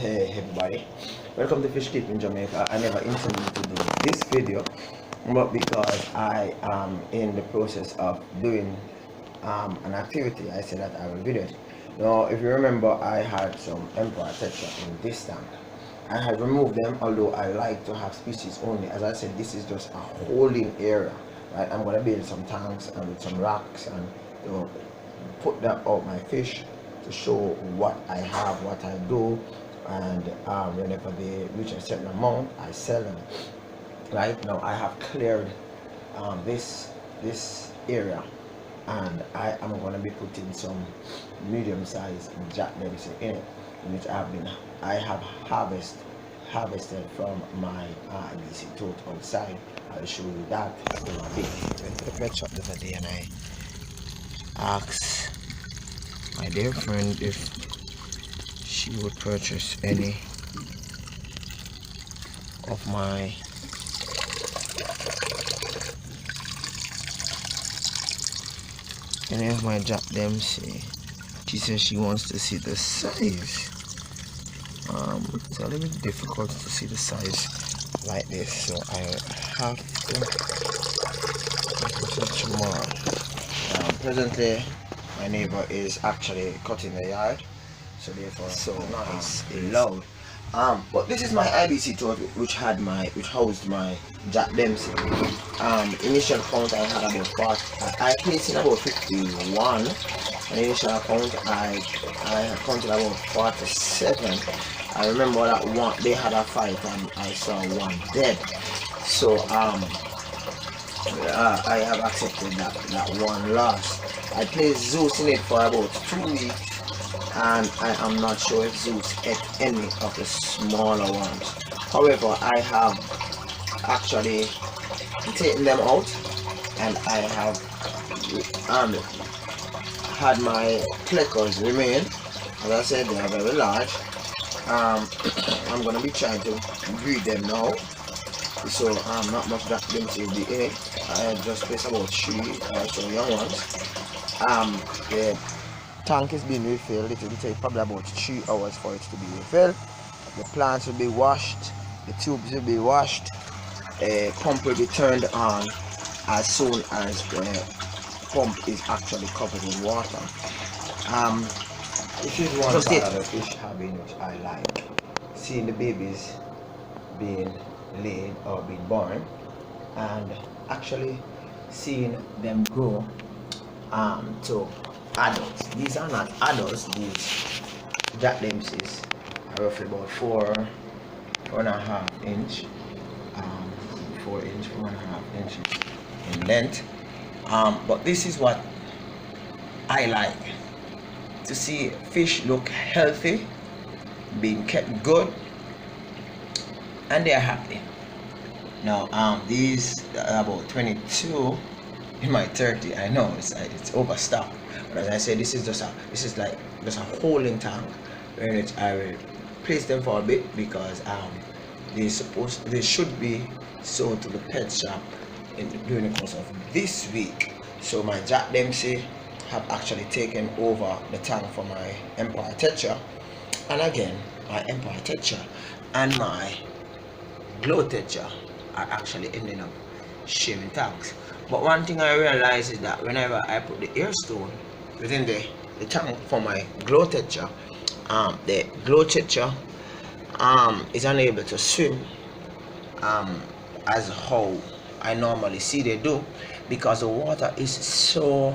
Hey everybody, welcome to Fish Keeping Jamaica. I never intended to do this video, but because I am in the process of doing an activity, I said that I will video it. Now, if you remember, I had some emperor tetra in this tank. I had removed them, although I like to have species only. As I said, this is just a holding area, right? I'm going to build some tanks and with some rocks and put that out my fish to show what I have, what I do, and whenever they reach a certain amount, I sell them. Right now, I have cleared this area, and I am going to be putting some medium-sized jack dempsey in it, which I have harvested from my DC tote outside. I'll show you that in a bit. I went to the pet shop the other day and I asked my dear friend if she would purchase any of my Jack Dempsey. She says she wants to see the size. It's a little bit difficult to see the size like this, so I have to search more. Presently my neighbor is actually cutting the yard, so therefore noise is loud. But this is my IBC tote which housed my Jack Dempsey. Initial count I had about 40. I placed in about 51. An initial count I had counted about 47. I remember that one they had a fight and I saw one dead. So I have accepted that one loss. I placed Zeus in it for about 2 weeks, and I am not sure if Zeus ate any of the smaller ones. However, I have actually taken them out, and I have had my clickers remain. As I said, they are very large. I'm gonna be trying to breed them now, so not much Jack Dempsey will be in it. I just placed about 3 so young ones. The tank is being refilled. It will take probably about 3 hours for it to be refilled. The plants will be washed, the tubes will be washed, a pump will be turned on as soon as the pump is actually covered in water. This is one part of the fish having which I like, seeing the babies being laid or being born, and actually seeing them grow to adults. These are not adults. These Jack Dempseys are roughly about 4.5 inch, 4.5 inches in length. But this is what I like, to see fish look healthy, being kept good, and they are happy. Now these are about 22 in my 30. I know it's overstocked, but as I said, this is like just a holding tank in which I will place them for a bit, because they should be sold to the pet shop during the course of this week. So my Jack Dempsey have actually taken over the tank for my Empire Tetra, and again my Empire Tetra and my Glow Tetra are actually ending up sharing tanks. But one thing I realize is that whenever I put the air stone within the tank for my Glow Tetra, the Glow Tetra is unable to swim as how I normally see they do, because the water is so,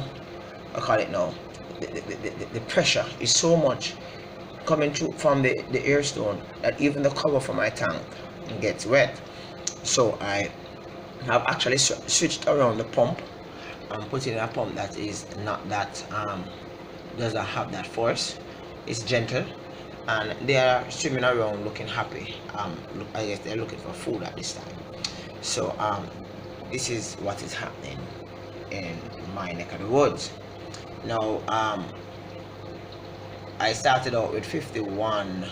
I call it now, the pressure is so much coming through from the air stone that even the cover for my tank gets wet. So I have actually switched around the pump and put in a pump that is not that doesn't have that force. It's gentle, and they are swimming around looking happy. I guess they're looking for food at this time. So this is what is happening in my neck of the woods. Now I started out with 51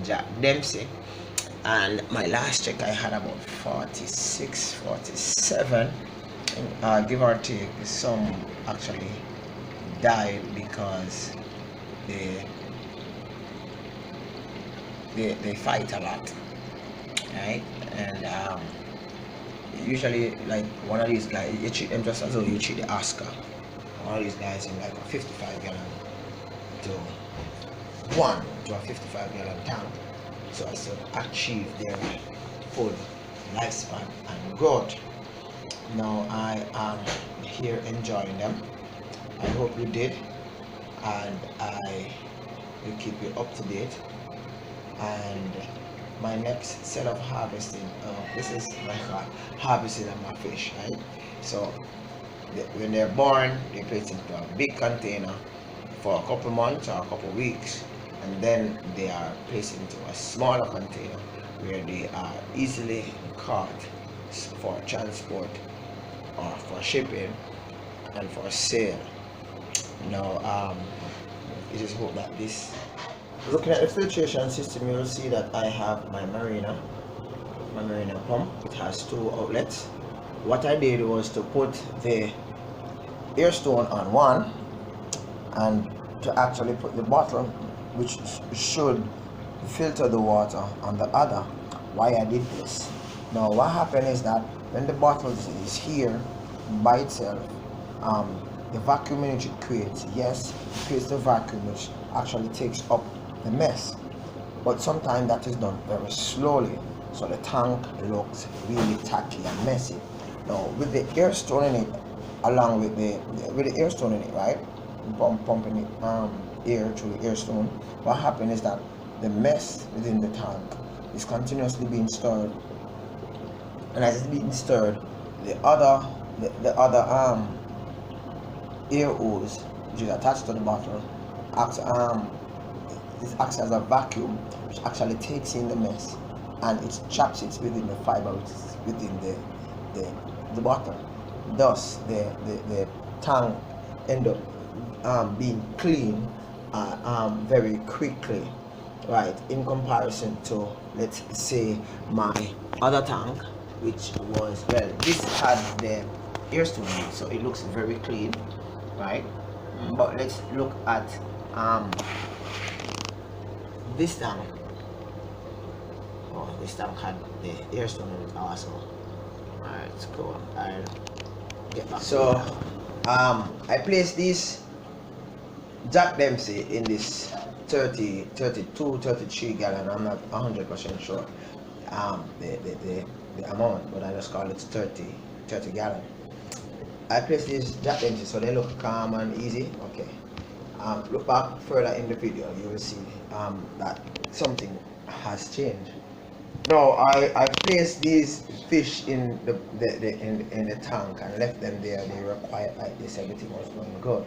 Jack Dempsey, and my last check I had about 46, 47, give or take. Some actually died because they fight a lot, right? And usually, like, one of these guys, you treat them just as though you treat the Oscar. One of these guys in like a 55 gallon to a 55 gallon tank, so as to achieve their full lifespan and growth. Now I am here enjoying them. I hope you did, and I will keep you up to date. And my next set of harvesting, this is like a harvesting of my fish, right? So when they're born, they place into a big container for a couple months or a couple weeks, and then they are placed into a smaller container where they are easily caught for transport or for shipping and for sale. Now it is hoped that this, looking at the filtration system, you will see that I have my marina pump. It has 2 outlets. What I did was to put the air stone on one and to actually put the bottle, which should filter the water, on the other. Why I did this? Now what happened is that when the bottle is here by itself, the vacuum in which it creates, yes, it creates the vacuum which actually takes up the mess, but sometimes that is done very slowly, so the tank looks really tacky and messy. Now with the air stone in it, along with the air stone in it, right, pumping it air through the air stone, what happens is that the mess within the tank is continuously being stirred, and as it's being stirred, the other air hose, which is attached to the bottle, acts as a vacuum, which actually takes in the mess and it traps it within the fiber, which is within the bottle. Thus the tank end up being clean very quickly, right, in comparison to, let's say, my other tank, which was, well, this had the air stone in it, so it looks very clean, right? But let's look at this tank. Oh, this tank had the air stone in it also. Alright, let's go. I'll get back. So I placed this Jack Dempsey in this 30, 32, 33 gallon. I'm not 100% sure the amount, but I just call it 30 gallon. I placed these Jack Dempsey so they look calm and easy. Okay. Look back further in the video, you will see that something has changed. Now I placed these fish in the tank and left them there. They were quiet like this. Everything was going good.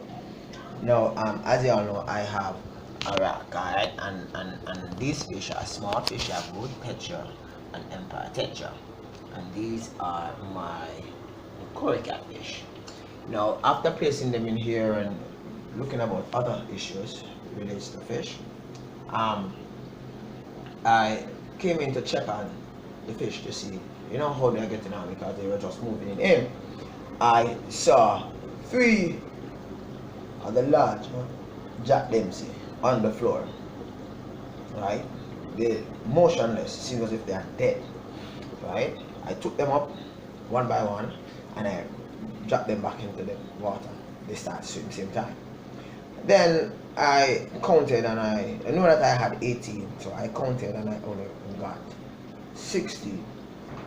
Now as you all know, I have a rack, alright, and these fish are small fish, have good texture and empire texture, and these are my koi catfish. Now after placing them in here and looking about other issues related to fish, I came in to check on the fish to see, how they are getting on, because they were just moving in. I saw 3 of the large Jack Dempsey on the floor, right? They're motionless, seems as if they are dead, right? I took them up one by one and I dropped them back into the water. They started swimming same time. Then I counted and I know that I had 18, so I counted and I only got 60.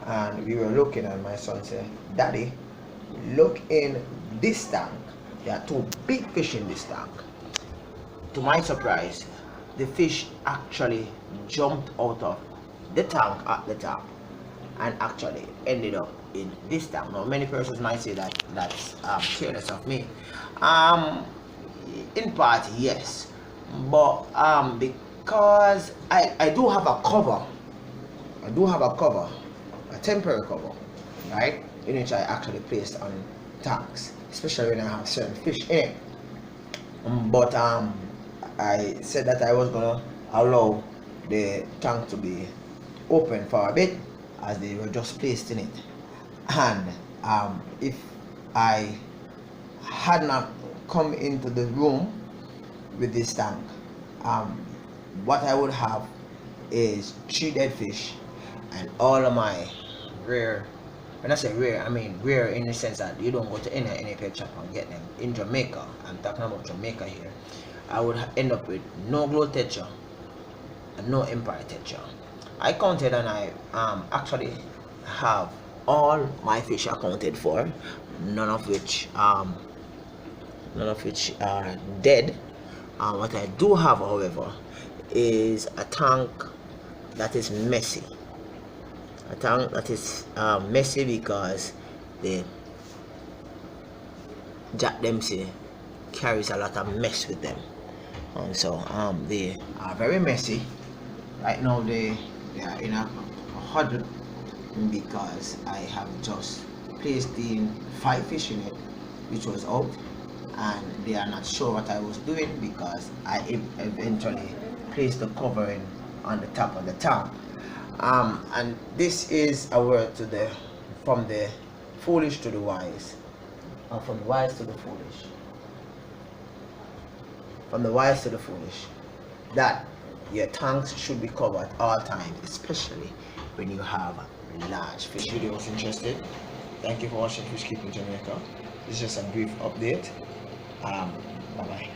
And we were looking and my son said, "Daddy, look in this tank. There are 2 big fish in this tank." To my surprise, the fish actually jumped out of the tank at the top and actually ended up in this tank. Now many persons might say that that's careless of me. In part yes, but because I do have a cover, a temporary cover, right, in which I actually placed on tanks, especially when I have certain fish in it. But I said that I was gonna allow the tank to be open for a bit as they were just placed in it, and if I had not come into the room with this tank what I would have is 3 dead fish and all of my rare. When I say rare, I mean rare in the sense that you don't go to any pet shop and get them. In Jamaica, I'm talking about Jamaica here, I would end up with no glow texture and no empire texture. I counted and I actually have all my fish accounted for, none of which are dead. What I do have, however, is a tank that is messy. A tank that is messy because the Jack Dempsey carries a lot of mess with them, and so they are very messy. Right now they are in a huddle because I have just placed in 5 fish in it, which was out, and they are not sure what I was doing because I eventually placed the covering on the top of the tank. And this is a word to from the foolish to the wise, and from the wise to the foolish, from the wise to the foolish, that your tanks should be covered at all times, especially when you have large fish. Video was interested. Thank you for watching Fish Keeping Jamaica. This is just a brief update. Bye bye.